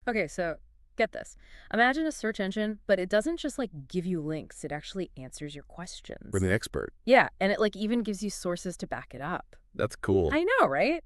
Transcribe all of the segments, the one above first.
Okay, so get this. Imagine a search engine, but it doesn't just like give you links. It actually answers your We're questions. the expert. Yeah, and it like even gives you sources to back it up. That's cool. I know, right?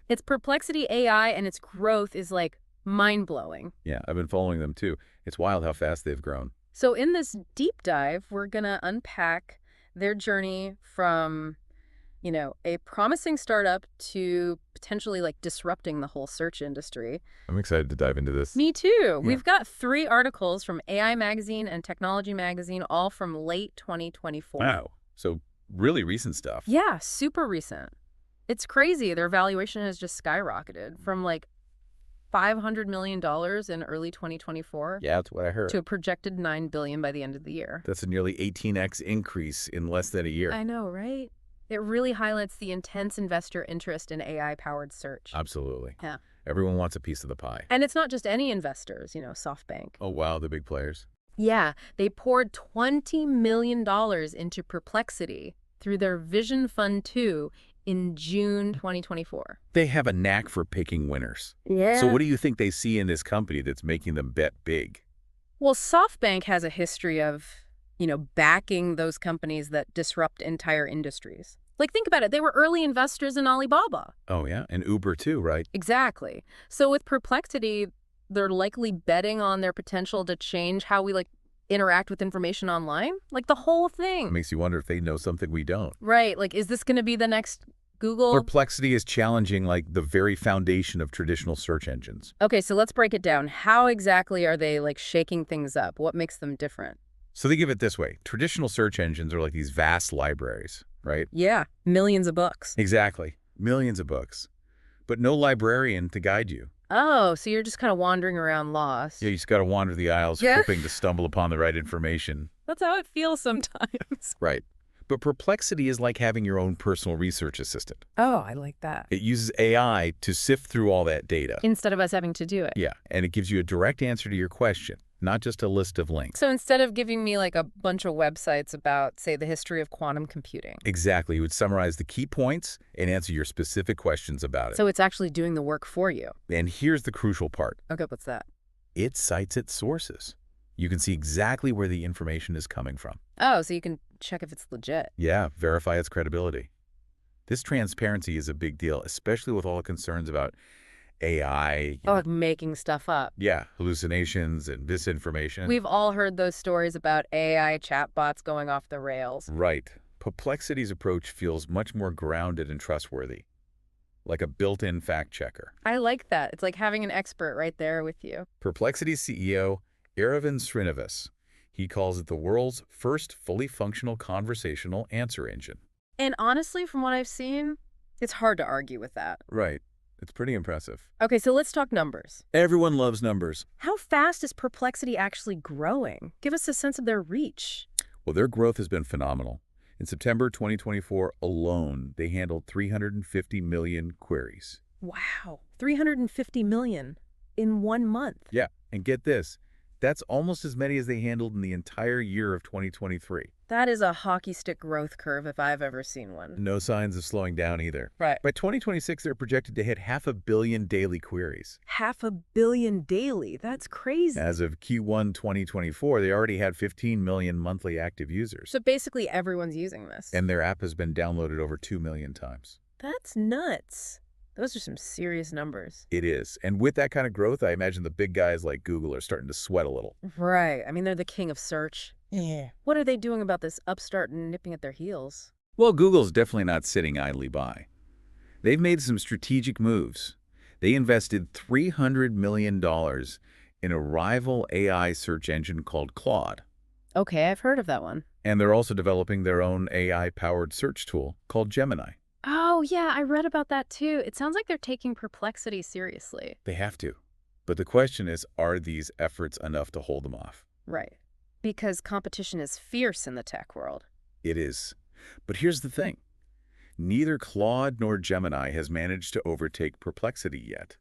It's Perplexity AI and its growth is like mind-blowing. Yeah, I've been following them too. It's wild how fast they've grown. So in this deep dive, we're going to unpack their journey from, a promising startup to potentially like disrupting the whole search industry. I'm excited to dive into this. Me too. Yeah. We've got 3 articles from AI Magazine and Technology Magazine, all from late 2024. Wow. So really recent stuff. Yeah, super recent. It's crazy. Their valuation has just skyrocketed from like $500 million in early 2024 Yeah, that's what I heard. to a projected $9 billion by the end of the year. That's a nearly 18x increase in less than a year. I know, right? It really highlights the intense investor interest in AI-powered search. Absolutely. Yeah. Everyone wants a piece of the pie. And it's not just any investors, SoftBank. Oh, wow, the big players. Yeah, they poured $20 million into Perplexity through their Vision Fund 2 in June 2024. They have a knack for picking winners. Yeah. So what do you think they see in this company that's making them bet big? Well, SoftBank has a history of, backing those companies that disrupt entire industries. Like, think about it. They were early investors in Alibaba. Oh, yeah, and Uber too, right? Exactly. So with Perplexity, they're likely betting on their potential to change how we, interact with information online. Like, the whole It thing. makes you wonder if they know something we don't. Right. Like, is this going to be the next Google? Perplexity is challenging, the very foundation of traditional search engines. Okay, so let's break it down. How exactly are they, shaking things up? What makes them different? So they give it this way. Traditional search engines are like these vast libraries, right? Yeah, millions of books. Exactly. Millions of books. But no librarian to guide you. Oh, so you're just kind of wandering around lost. Yeah, you just got to wander the aisles, Yeah. hoping to stumble upon the right information. That's how it feels sometimes. Right. But Perplexity is like having your own personal research assistant. Oh, I like that. It uses AI to sift through all that data. Instead of us having to do it. Yeah, and it gives you a direct answer to your question, not just a list of links. So instead of giving me a bunch of websites about, say, the history of quantum computing. Exactly. It would summarize the key points and answer your specific questions about it. So it's actually doing the work for you. And here's the crucial part. Okay, what's that? It cites its sources. You can see exactly where the information is coming from. Oh, so you can check if it's legit. Yeah, verify its credibility. This transparency is a big deal, especially with all the concerns about AI. Oh, like making stuff up. Yeah, hallucinations and misinformation. We've all heard those stories about AI chatbots going off the rails. Right. Perplexity's approach feels much more grounded and trustworthy, like a built-in fact checker. I like that. It's like having an expert right there with you. Perplexity's CEO, Aravind Srinivas, he calls it the world's first fully functional conversational answer engine. And honestly, from what I've seen, it's hard to argue with that. Right. It's pretty impressive. Okay, so let's talk numbers. Everyone loves numbers. How fast is Perplexity actually growing? Give us a sense of their reach. Well, their growth has been phenomenal. In September 2024 alone, they handled 350 million queries. Wow, 350 million in 1 month. Yeah, and get this, that's almost as many as they handled in the entire year of 2023. That is a hockey stick growth curve if I've ever seen one. No signs of slowing down either. Right. By 2026, they're projected to hit 500 million daily queries. 500 million daily. That's crazy. As of Q1 2024, they already had 15 million monthly active users. So basically everyone's using this. And their app has been downloaded over 2 million times. That's nuts. Those are some serious numbers. It is. And with that kind of growth, I imagine the big guys like Google are starting to sweat a little. Right. I mean, they're the king of search. Yeah. What are they doing about this upstart nipping at their heels? Well, Google's definitely not sitting idly by. They've made some strategic moves. They invested $300 million in a rival AI search engine called Claude. Okay, I've heard of that one. And they're also developing their own AI-powered search tool called Gemini. Oh, yeah, I read about that too. It sounds like they're taking Perplexity seriously. They have to. But the question is, are these efforts enough to hold them off? Right. Because competition is fierce in the tech world. It is. But here's the thing. Neither Claude nor Gemini has managed to overtake Perplexity yet.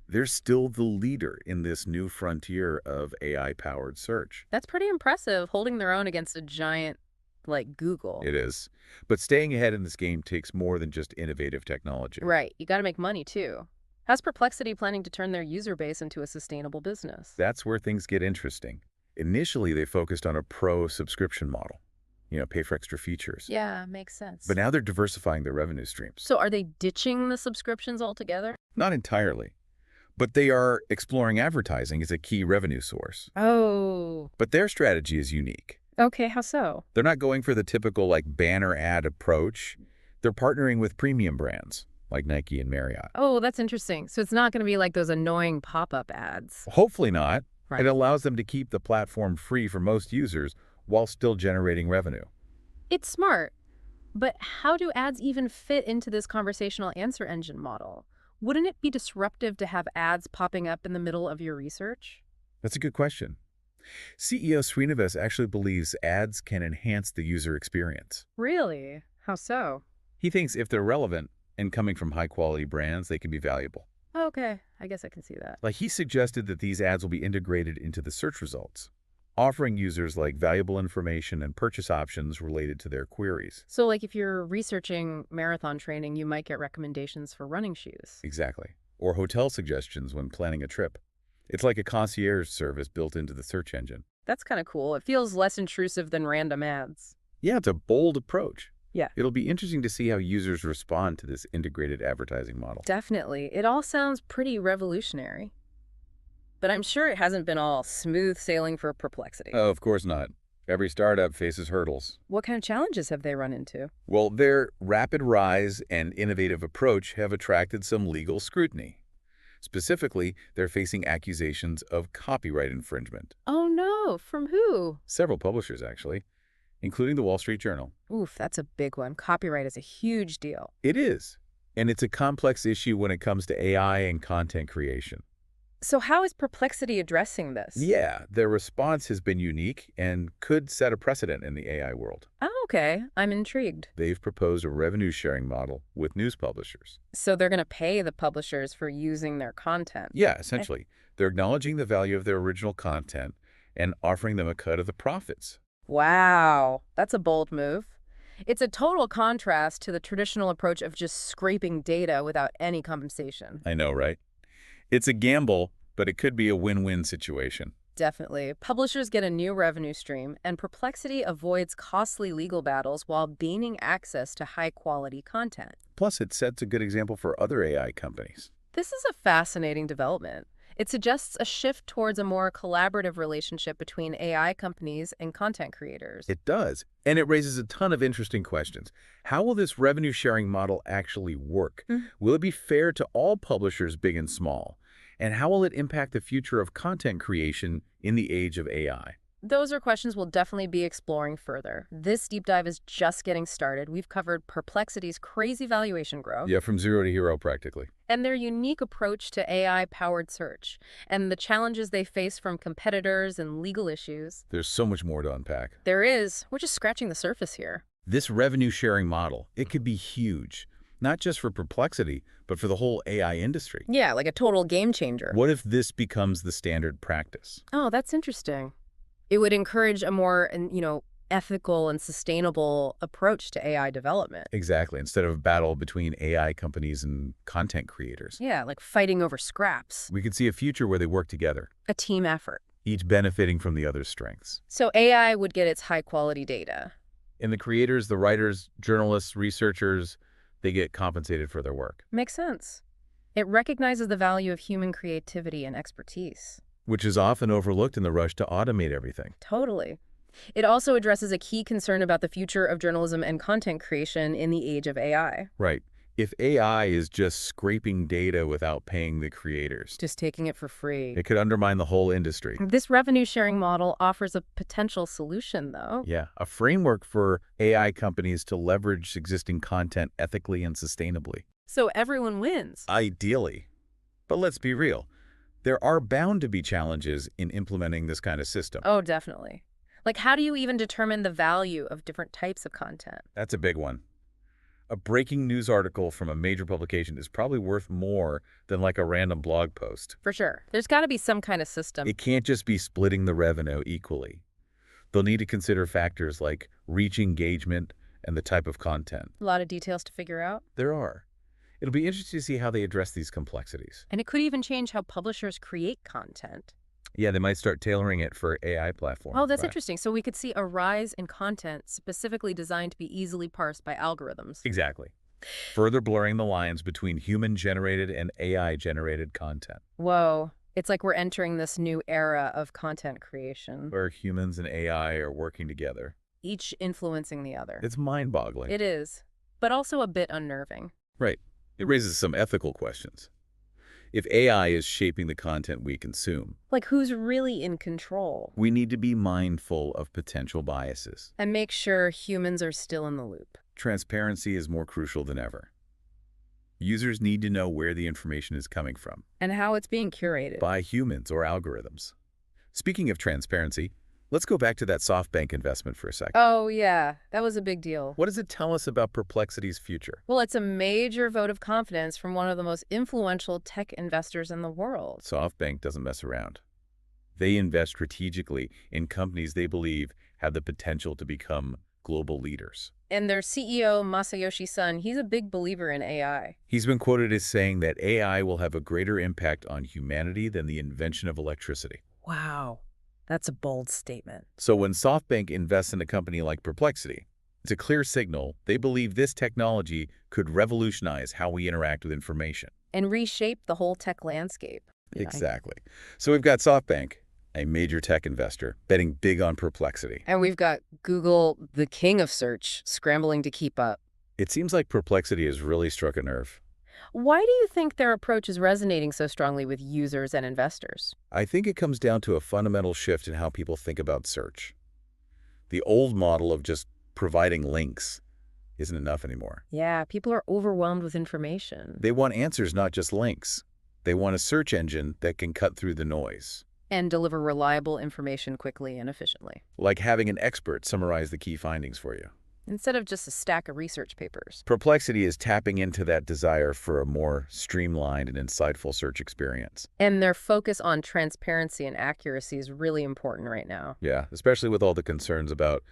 They're still the leader in this new frontier of AI-powered search. That's pretty impressive, holding their own against a giant like Google. It is. But staying ahead in this game takes more than just innovative technology. Right. You got to make money too. How's Perplexity planning to turn their user base into a sustainable business? That's where things get interesting. Initially, they focused on a pro subscription model, pay for extra features. Yeah, makes But sense. now they're diversifying their revenue streams. So are they ditching the subscriptions altogether? Not entirely, but they are exploring advertising as a key revenue source. Oh, But their strategy is unique. okay, how so? They're not going for the typical banner ad approach. They're partnering with premium brands like Nike and Marriott. Oh, that's interesting. So it's not going to be like those annoying pop-up ads. Hopefully not. It Right. allows them to keep the platform free for most users while still generating revenue. It's smart, but how do ads even fit into this conversational answer engine model? Wouldn't it be disruptive to have ads popping up in the middle of your research? That's a good question. CEO Srinivas actually believes ads can enhance the user experience. Really? How so? He thinks if they're relevant and coming from high-quality brands, they can be valuable. Okay, I guess I can see that. He suggested that these ads will be integrated into the search results, offering users valuable information and purchase options related to their queries. So like if you're researching marathon training, you might get recommendations for running shoes. Exactly. Or hotel suggestions when planning a trip. It's like a concierge service built into the search engine. That's kind of cool. It feels less intrusive than random ads. Yeah, it's a bold approach. Yeah, It'll be interesting to see how users respond to this integrated advertising model. definitely. It all sounds pretty revolutionary. But I'm sure it hasn't been all smooth sailing for Perplexity. Oh, of course not. Every startup faces hurdles. What kind of challenges have they run into? Well, their rapid rise and innovative approach have attracted some legal scrutiny. Specifically, they're facing accusations of copyright infringement. Oh no, from who? Several publishers, actually, including the Wall Street Journal. Oof, that's a big one. Copyright is a huge deal. It is. And it's a complex issue when it comes to AI and content creation. So how is Perplexity addressing this? Yeah, their response has been unique and could set a precedent in the AI world. Oh, okay. I'm intrigued. They've proposed a revenue-sharing model with news publishers. So they're going to pay the publishers for using their content. Yeah, essentially. They're acknowledging the value of their original content and offering them a cut of the profits. Wow, that's a bold move. It's a total contrast to the traditional approach of just scraping data without any compensation. I know, right? It's a gamble, but it could be a win-win situation. Definitely. Publishers get a new revenue stream, and Perplexity avoids costly legal battles while gaining access to high-quality content. Plus, it sets a good example for other AI companies. This is a fascinating development. It suggests a shift towards a more collaborative relationship between AI companies and content creators. It does, and it raises a ton of interesting questions. How will this revenue-sharing model actually work? Mm. Will it be fair to all publishers, big and small? And how will it impact the future of content creation in the age of AI? Those are questions we'll definitely be exploring further. This deep dive is just getting started. We've covered Perplexity's crazy valuation growth. Yeah, from zero to hero, practically. And their unique approach to AI-powered search, and the challenges they face from competitors and legal issues. There's so much more to unpack. There is. We're just scratching the surface here. This revenue-sharing model, it could be huge, not just for Perplexity, but for the whole AI industry. Yeah, like a total game changer. What if this becomes the standard practice? Oh, that's interesting. It would encourage a more, ethical and sustainable approach to AI development. Exactly, instead of a battle between AI companies and content creators. Yeah, like fighting over scraps. We could see a future where they work together, A team effort. each benefiting from the other's strengths. So AI would get its high-quality data. And the creators, the writers, journalists, researchers, they get compensated for their work, Makes sense. It recognizes the value of human creativity and expertise. which is often overlooked in the rush to automate everything. Totally. It also addresses a key concern about the future of journalism and content creation in the age of AI. Right. If AI is just scraping data without paying the creators, Just taking it for free. it could undermine the whole industry. This revenue-sharing model offers a potential solution, though. Yeah, a framework for AI companies to leverage existing content ethically and sustainably. So everyone wins. Ideally. But let's be real. There are bound to be challenges in implementing this kind of system. Oh, definitely. Like, how do you even determine the value of different types of content? That's a big one. A breaking news article from a major publication is probably worth more than a random blog post. For sure. There's got to be some kind of system. It can't just be splitting the revenue equally. They'll need to consider factors like reach engagement and the type of content. A lot of details to figure out. There are. It'll be interesting to see how they address these complexities. And it could even change how publishers create content. Yeah, they might start tailoring it for AI platforms. Oh, that's Right. interesting. So we could see a rise in content specifically designed to be easily parsed by algorithms. Exactly. Further blurring the lines between human-generated and AI-generated content, Whoa. It's like we're entering this new era of content creation, where humans and AI are working together. each influencing the other. It's mind-boggling. It is, but also a bit unnerving. Right. It raises some ethical questions. If AI is shaping the content we consume, Like, who's really in control? we need to be mindful of potential biases. And make sure humans are still in the loop. Transparency is more crucial than ever. Users need to know where the information is coming from, And how it's being curated. by humans or algorithms. Speaking of transparency, let's go back to that SoftBank investment for a second. Oh, yeah, that was a big deal. What does it tell us about Perplexity's future? Well, it's a major vote of confidence from one of the most influential tech investors in the world. SoftBank doesn't mess around. They invest strategically in companies they believe have the potential to become global leaders. And their CEO, Masayoshi Son, he's a big believer in AI. He's been quoted as saying that AI will have a greater impact on humanity than the invention of electricity. Wow, that's a bold statement. So when SoftBank invests in a company like Perplexity, it's a clear signal they believe this technology could revolutionize how we interact with information. And reshape the whole tech landscape. Exactly. So we've got SoftBank, a major tech investor, betting big on Perplexity. And we've got Google, the king of search, scrambling to keep up. It seems like Perplexity has really struck a nerve. Why do you think their approach is resonating so strongly with users and investors? I think it comes down to a fundamental shift in how people think about search. The old model of just providing links isn't enough anymore. Yeah, people are overwhelmed with information. They want answers, not just links. They want a search engine that can cut through the noise, And deliver reliable information quickly and efficiently, like having an expert summarize the key findings for you. instead of just a stack of research papers. Perplexity is tapping into that desire for a more streamlined and insightful search experience. And their focus on transparency and accuracy is really important right now. Yeah, especially with all the concerns about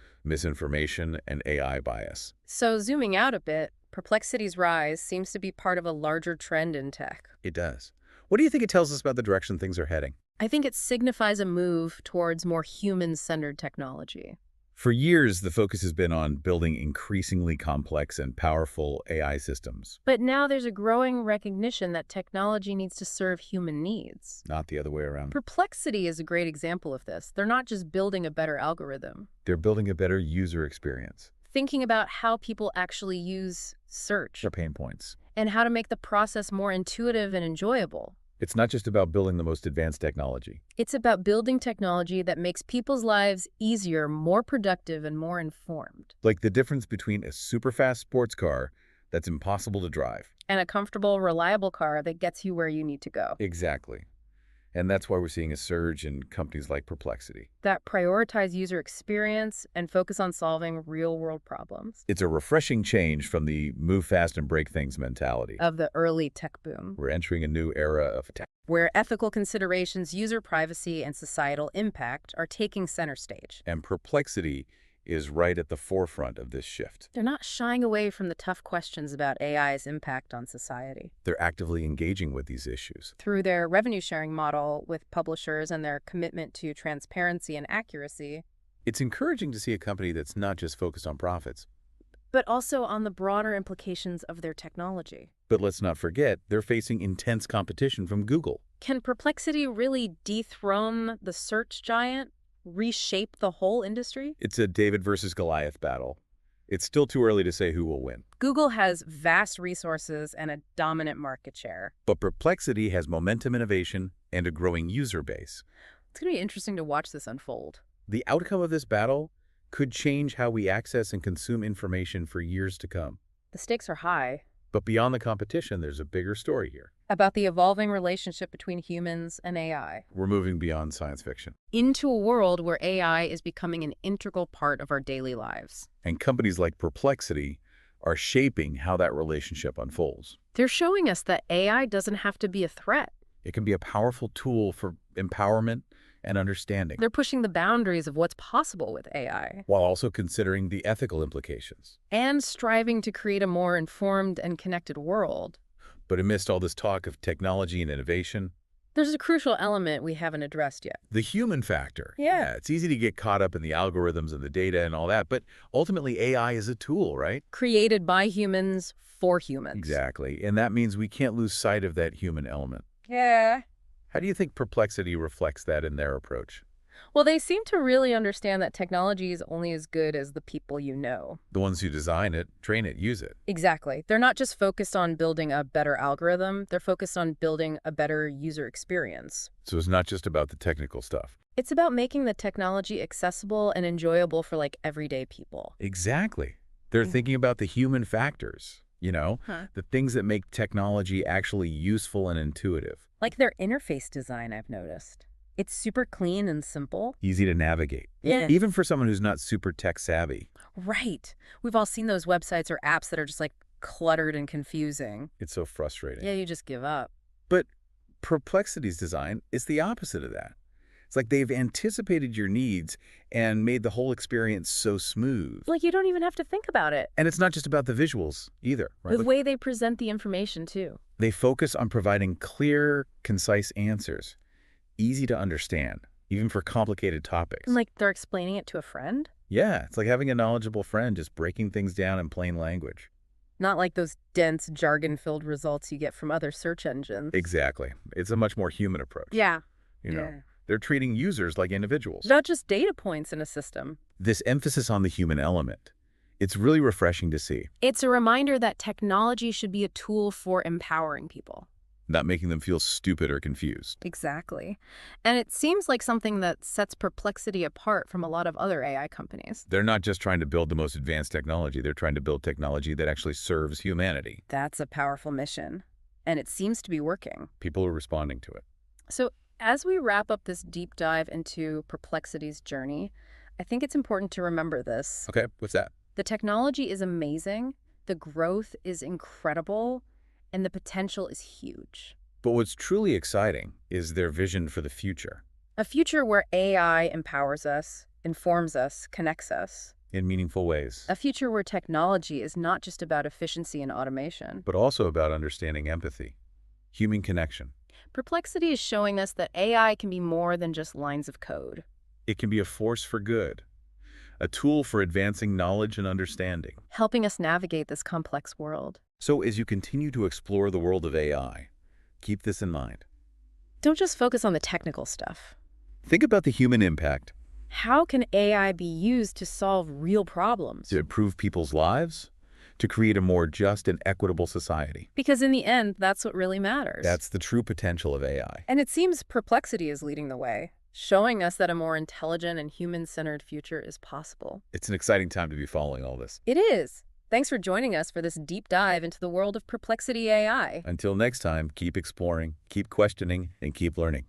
misinformation and AI bias. So zooming out a bit, Perplexity's rise seems to be part of a larger trend in tech. It does. What do you think it tells us about the direction things are heading? I think it signifies a move towards more human-centered technology. For years, the focus has been on building increasingly complex and powerful AI systems, But now there's a growing recognition that technology needs to serve human needs. not the other way around. Perplexity is a great example of this. They're not just building a better algorithm. They're building a better user experience. Thinking about how people actually use search Their pain points. and how to make the process more intuitive and enjoyable. It's not just about building the most advanced technology. It's about building technology that makes people's lives easier, more productive, and more informed. Like the difference between a super fast sports car that's impossible to drive. And a comfortable, reliable car that gets you where you need to go. Exactly. And that's why we're seeing a surge in companies like Perplexity. That prioritize user experience and focus on solving real-world problems. It's a refreshing change from the move fast and break things mentality. Of the early tech boom, We're entering a new era of tech. where ethical considerations, user privacy, and societal impact are taking center stage. And Perplexity is right at the forefront of this shift. They're not shying away from the tough questions about AI's impact on society. They're actively engaging with these issues. Through their revenue-sharing model with publishers and their commitment to transparency and accuracy, It's encouraging to see a company that's not just focused on profits. but also on the broader implications of their technology. But let's not forget, they're facing intense competition from Google. Can Perplexity really dethrone the search giant, reshape the whole industry? It's a David versus Goliath battle. It's still too early to say who will win. Google has vast resources and a dominant market share. But Perplexity has momentum, innovation, and a growing user base. It's going to be interesting to watch this unfold. The outcome of this battle could change how we access and consume information for years to come. The stakes are high. But beyond the competition, there's a bigger story here. About the evolving relationship between humans and AI. We're moving beyond science fiction. Into a world where AI is becoming an integral part of our daily lives. And companies like Perplexity are shaping how that relationship unfolds. They're showing us that AI doesn't have to be a threat. It can be a powerful tool for empowerment and understanding, They're pushing the boundaries of what's possible with AI. while also considering the ethical implications. And striving to create a more informed and connected world. But amidst all this talk of technology and innovation, There's a crucial element we haven't addressed yet. the human factor. Yeah. It's easy to get caught up in the algorithms and the data and all that, but ultimately AI is a tool, right? Created by humans for humans. Exactly. And that means we can't lose sight of that human element. Yeah. How do you think Perplexity reflects that in their approach? Well, they seem to really understand that technology is only as good as the people you know. The ones who design it, train it, use it. Exactly. They're not just focused on building a better algorithm, they're focused on building a better user experience. So it's not just about the technical stuff. It's about making the technology accessible and enjoyable for like everyday people. Exactly. They're thinking about the human factors, Huh. the things that make technology actually useful and intuitive, Like their interface design, I've noticed. It's super clean and simple. easy to navigate. Yeah. Even for someone who's not super tech savvy, Right. We've all seen those websites or apps that are just like cluttered and confusing. it's so frustrating. Yeah, you just give up. But Perplexity's design is the opposite of that. It's like they've anticipated your needs and made the whole experience so smooth. Like you don't even have to think about it. And it's not just about the visuals either, right? The Like, way they present the information too. they focus on providing clear, concise answers, easy to understand, even for complicated topics. And like they're explaining it to a friend. Yeah, it's like having a knowledgeable friend just breaking things down in plain language. Not like those dense, jargon-filled results you get from other search engines. Exactly. It's a much more human approach. Yeah. You know, Yeah. they're treating users like individuals. Not just data points in a system. This emphasis on the human element, it's really refreshing to see, It's a reminder that technology should be a tool for empowering people. not making them feel stupid or confused. Exactly. And it seems like something that sets Perplexity apart from a lot of other AI companies. They're not just trying to build the most advanced technology, they're trying to build technology that actually serves humanity. That's a powerful mission. And it seems to be working. People are responding to it. So as we wrap up this deep dive into Perplexity's journey, I think it's important to remember this. Okay, what's that? The technology is amazing, the growth is incredible, and the potential is huge. But what's truly exciting is their vision for the future A future where AI empowers us, informs us, connects us. in meaningful ways, A future where technology is not just about efficiency and automation. but also about understanding empathy, human connection. Perplexity is showing us that AI can be more than just lines of code. It can be a force for good, a tool for advancing knowledge and understanding. Helping us navigate this complex world. So as you continue to explore the world of AI, keep this in mind. Don't just focus on the technical stuff. Think about the human impact How can AI be used to solve real problems? to improve people's lives, to create a more just and equitable society. Because in the end, that's what really matters. That's the true potential of AI. And it seems Perplexity is leading the way, showing us that a more intelligent and human-centered future is possible. It's an exciting time to be following all this. It is. Thanks for joining us for this deep dive into the world of Perplexity AI. Until next time, keep exploring, keep questioning, and keep learning.